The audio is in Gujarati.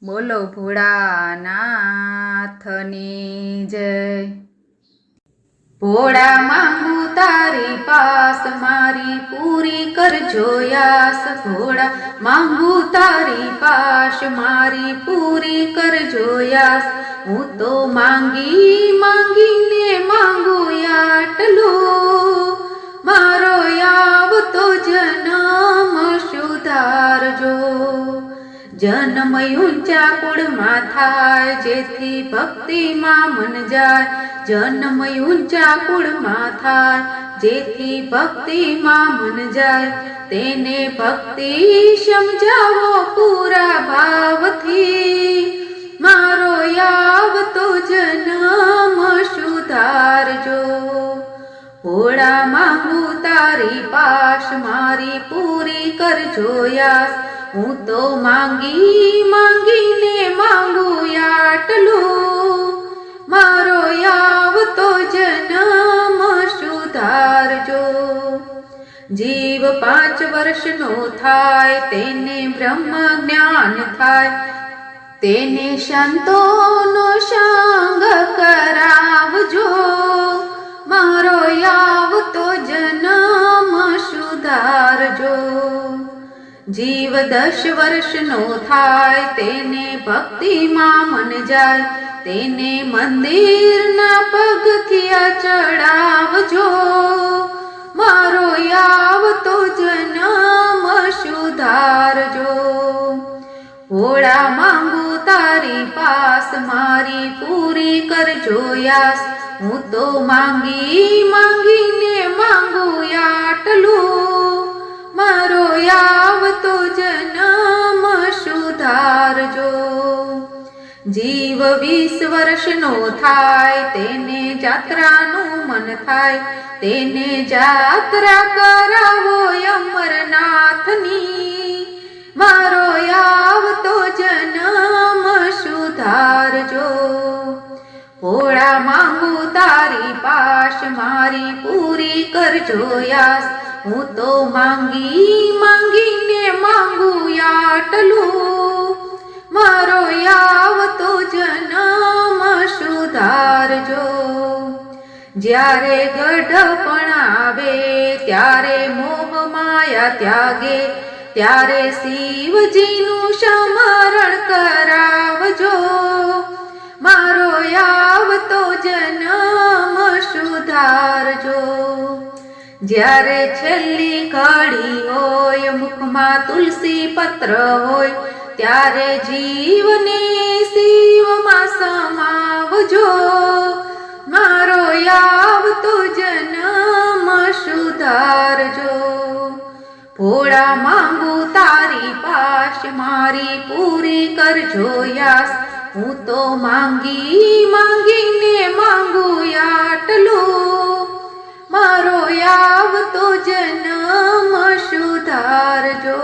બોલો ભોળાનાથની જય। ભોળા માંગુ તારી પાસ મારી પૂરી કરજો યાસ। ભોળા માંગુ તારી પાસ મારી પૂરી કરજો યાસ। હું તો માંગી માંગીને માંગુ આટલું, મારો આવતો જન્મ સુધારજો। જન્મ ઊંચા કુળમાં થાય જેથી ભક્તિમાં મન જાય। જન્મ ઊંચા કુળમાં થાય જેથી ભક્તિમાં મન જાય। તેને ભક્તિ સમજાવો પૂરા ભાવથી, મારો આવતો જન્મ સુધારજો। ભોળા માંગુ તારી પાસ મારી પૂરી કરજો યાસ। હું તો માંગી માંગીને માંગુ આટલું, મારો આવતો જન્મ સુધારજો। જીવ 5 વર્ષનો થાય તેને બ્રહ્મ જ્ઞાન થાય, તેને સંતોનો સંગ કરાવજો। મારો આવતો જન્મ સુધારજો। જીવ 10 વર્ષનો થાય તેને ભક્તિમાં મન જાય, તેને મંદિરના પગથિયા ચડાવજો। મારો આવતો જન્મ સુધારજો। ભોળા માંગુ તારી પાસ મારી પૂરી કરજો યાસ। હું તો માંગી માંગીને માંગુ આટલું, મારો આવતો જન્મ સુધારજો। જીવ 20 વર્ષનો થાય તેને જાત્રાનું મન થાય, તેને જાત્રા કરાવો અમરનાથની। મારો આવતો જન્મ સુધારજો। ભોળા માંગુ તારી પાસ મારી પૂરી કરજો યાસ। હું તો માંગી માંગીને માંગુ આટલું, મારો આવતો જન્મ સુધારજો। જ્યારે ગઢપણ આવે ત્યારે મોહ માયા ત્યાગે, ત્યારે શિવજીનું સ્મરણ કરાવજો। મારો આવતો જન્મ સુધારજો। જ્યારે છેલ્લી ઘડી હોય મુખમાં તુલસી પત્ર હોય, ત્યારે જીવને શિવમાં સમાવજો। મારો આવતો જન્મ સુધારજો। ભોળા માંગુ તારી પાસ મારી પૂરી કરજો યાસ। હું તો માંગી માંગીને માંગુ આટલું, મારો આવતો જન્મ સુધારજો।